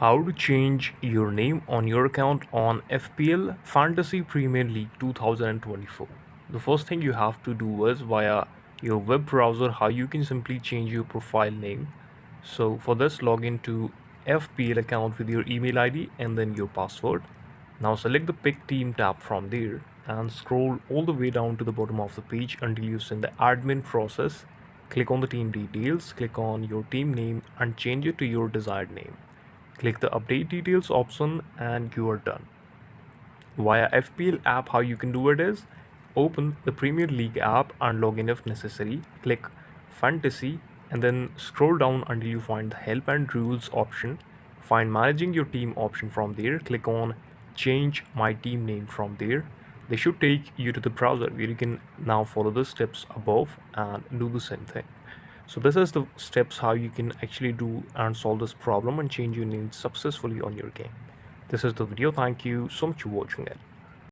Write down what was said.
How to change your name on your account on FPL Fantasy Premier League 2024. The first thing you have to do is via your web browser how you can simply change your profile name. So for this, log into FPL account with your email ID and then your password. Now select the Pick Team tab from there and scroll all the way down to the bottom of the page until you see the admin process. Click on the team details, click on your team name and change it to your desired name. Click the update details option and you are done. Via FPL app, how you can do it is open the Premier League app and log in if necessary. Click Fantasy and then scroll down until you find the help and rules option. Find managing your team option from there. Click on change my team name from there. They should take you to the browser where you can now follow the steps above and do the same thing. So this is the steps how you can actually do and solve this problem and change your name successfully on your game. This is the video. Thank you so much for watching it.